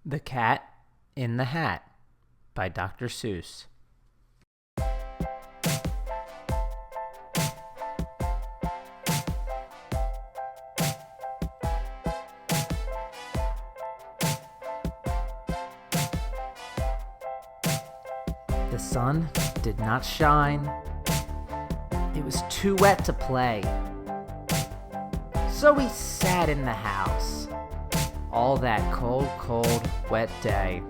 The Cat in the Hat by Dr. Seuss. The sun did not shine. It was too wet to play. So we sat in the house all that cold, wet day.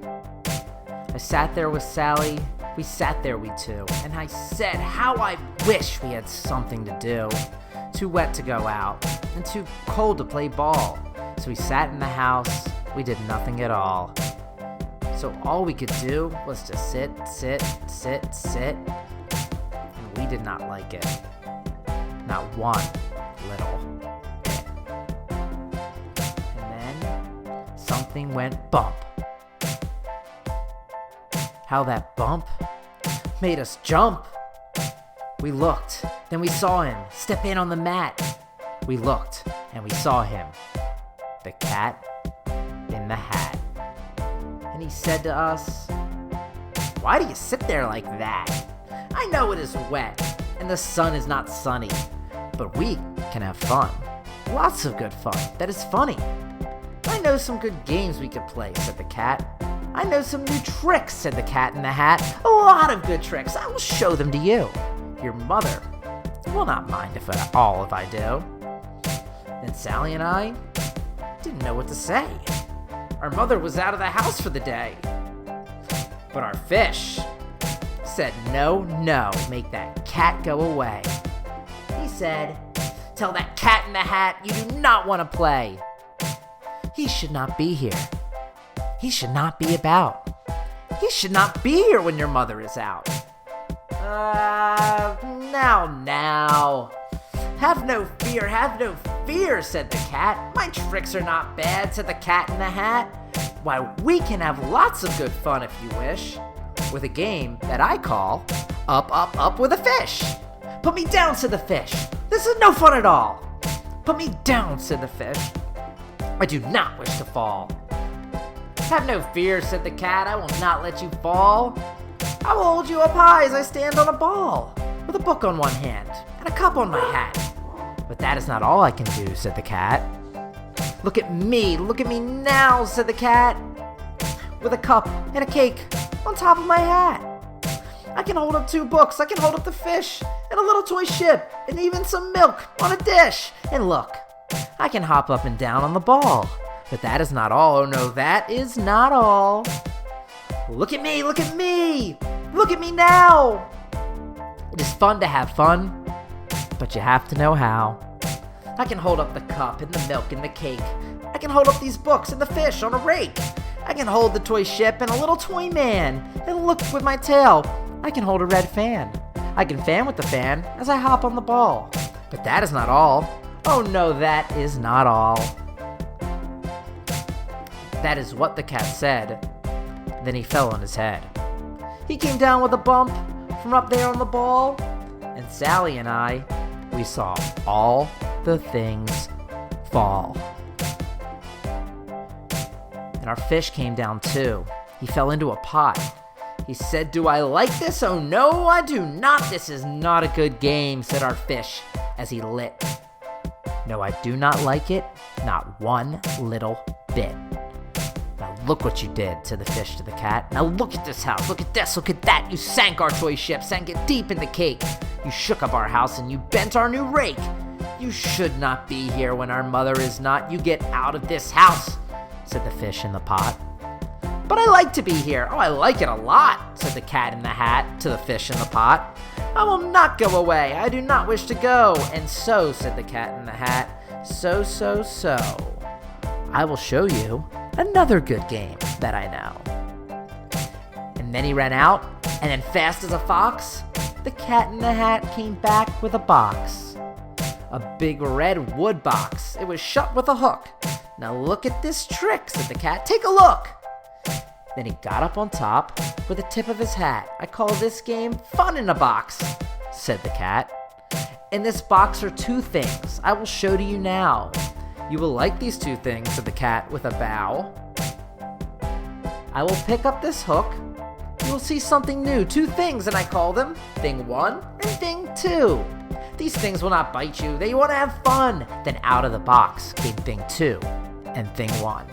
I sat there with Sally, we sat there, we two, and I said how I wish we had something to do. Too wet to go out, and too cold to play ball. So we sat in the house, we did nothing at all. So all we could do was to sit, and we did not like it. Not one little bit. And then something went bump. How that bump made us jump. We looked, then we saw him step in on the mat. We looked, and we saw him, the cat in the hat. And he said to us, "Why do you sit there like that? I know it is wet, and the sun is not sunny, but we can have fun. Lots of good fun that is funny. I know some good games we could play," said the cat. "I know some new tricks," said the cat in the hat. "A lot of good tricks. I will show them to you. Your mother will not mind if I do." Then Sally and I didn't know what to say. Our mother was out of the house for the day. But our fish said, no, make that cat go away. He said, "Tell that cat in the hat you do not want to play. He should not be here. He should not be about. He should not be here when your mother is out." Now. Have no fear, said the cat. "My tricks are not bad," said the cat in the hat. "Why, we can have lots of good fun if you wish, with a game that I call Up with a Fish." "Put me down," said the fish. "This is no fun at all." "Put me down," said the fish. "I do not wish to fall." "Have no fear," said the cat. "I will not let you fall. I will hold you up high as I stand on a ball, with a book on one hand and a cup on my hat. But that is not all I can do," said the cat. Look at me now," said the cat, "with a cup and a cake on top of my hat. I can hold up 2 books, I can hold up the fish, and a little toy ship, and even some milk on a dish. And look, I can hop up and down on the ball. But that is not all, oh no, that is not all. Look at me now. It is fun to have fun, but you have to know how. I can hold up the cup and the milk and the cake. I can hold up these books and the fish on a rake. I can hold the toy ship and a little toy man. And look with my tail, I can hold a red fan. I can fan with the fan as I hop on the ball. But that is not all. Oh no, that is not all." That is what the cat said. Then he fell on his head. He came down with a bump from up there on the ball. And Sally and I, we saw all the things fall. And our fish came down too. He fell into a pot. He said, "Do I like this? Oh no, I do not. This is not a good game," said our fish as he lit. "No, I do not like it, not one little bit." "Now look what you did," said the fish to the cat. "Now look at this house, look at this, look at that. You sank our toy ship, sank it deep in the cake. You shook up our house and you bent our new rake. You should not be here when our mother is not. You get out of this house," said the fish in the pot. "But I like to be here. Oh, I like it a lot," said the cat in the hat to the fish in the pot. "I will not go away. I do not wish to go." And so, said the cat in the hat, so, I will show you another good game that I know." And then he ran out, and then fast as a fox, the cat in the hat came back with a box. A big red wood box. It was shut with a hook. "Now look at this trick," said the cat. "Take a look." Then he got up on top with the tip of his hat. "I call this game Fun in a Box," said the cat. "In this box are 2 things I will show to you now. You will like these 2 things," said the cat with a bow. I will pick up this hook. You will see something new, 2 things, and I call them Thing 1 and Thing 2. These things will not bite you, they want to have fun. Then out of the box came Thing 2 and Thing 1.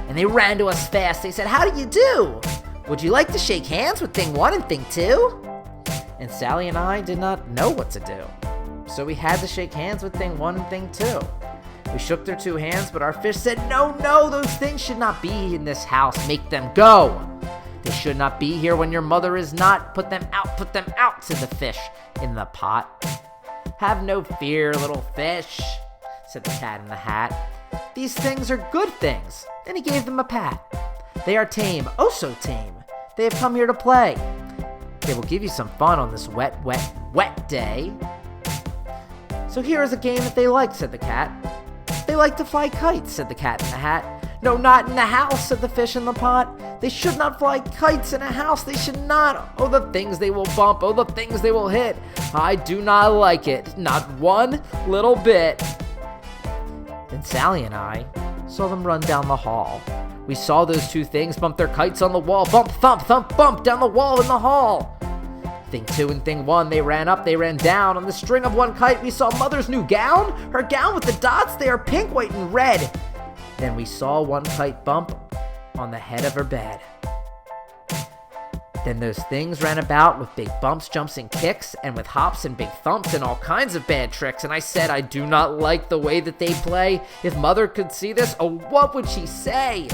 And they ran to us fast. They said, "How do you do? Would you like to shake hands with Thing 1 and Thing 2? And Sally and I did not know what to do. So we had to shake hands with Thing 1 and Thing 2. We shook their 2 hands, but our fish said, no, those things should not be in this house. Make them go. They should not be here when your mother is not. Put them out, said the fish in the pot. Have no fear, little fish, said the Cat in the Hat. These things are good things. And he gave them a pat. They are tame, oh so tame. They have come here to play. They will give you some fun on this wet, wet, wet day. So here is a game that they like, said the cat. They like to fly kites, said the Cat in the Hat. No, not in the house, said the fish in the pot. They should not fly kites in a house, they should not. Oh, the things they will bump, oh, the things they will hit. I do not like it, not one little bit. Then Sally and I saw them run down the hall. We saw those 2 things bump their kites on the wall. Bump, thump, thump, bump down the wall in the hall. Thing 2 and Thing 1, they ran up, they ran down. On the string of one kite, we saw Mother's new gown. Her gown with the dots, they are pink, white, and red. Then we saw one kite bump on the head of her bed. Then those things ran about with big bumps, jumps, and kicks, and with hops and big thumps and all kinds of bad tricks. And I said, I do not like the way that they play. If Mother could see this, oh, what would she say?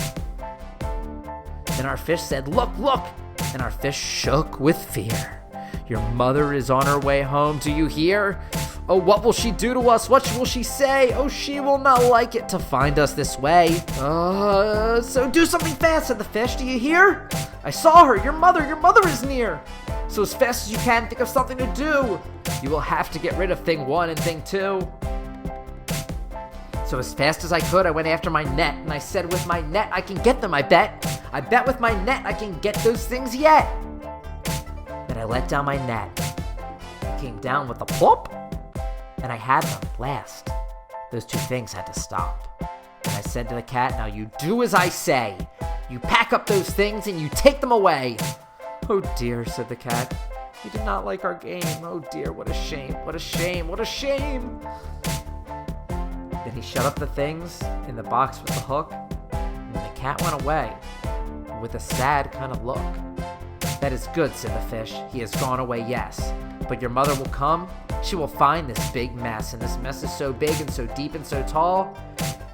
Then our fish said, look, look. And our fish shook with fear. Your mother is on her way home, do you hear? Oh, what will she do to us? What will she say? Oh, she will not like it to find us this way. So do something fast, said the fish, do you hear? I saw her, your mother is near. So as fast as you can, think of something to do. You will have to get rid of Thing 1 and Thing 2. So as fast as I could, I went after my net, and I said, with my net, I can get them, I bet. I bet with my net, I can get those things yet. Then I let down my net. It came down with a plop, and I had them last. Those 2 things had to stop. And I said to the cat, now you do as I say. You pack up those things and you take them away. Oh dear, said the cat. You did not like our game. Oh dear, what a shame, what a shame, what a shame. Then he shut up the things in the box with the hook, and the cat went away with a sad kind of look. That is good, said the fish. He has gone away, yes. But your mother will come. She will find this big mess, and this mess is so big and so deep and so tall,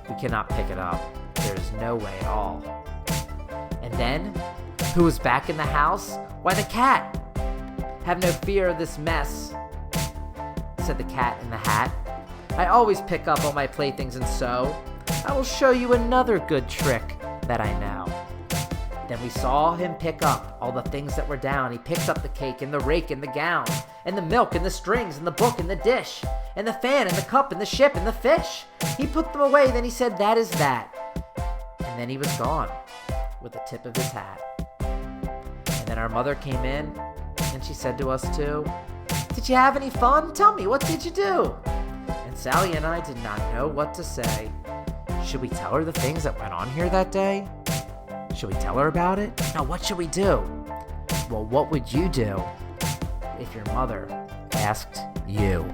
we cannot pick it up. There is no way at all. And then, who was back in the house? Why, the cat. Have no fear of this mess, said the Cat in the Hat. I always pick up all my playthings and sew. I will show you another good trick that I know. Then we saw him pick up all the things that were down. He picked up the cake and the rake and the gown, and the milk and the strings and the book and the dish, and the fan and the cup and the ship and the fish. He put them away, then he said, that is that. And then he was gone with the tip of his hat. And then our mother came in, and she said to us too, did you have any fun? Tell me, what did you do? And Sally and I did not know what to say. Should we tell her the things that went on here that day? Should we tell her about it? Now, what should we do? Well, what would you do if your mother asked you?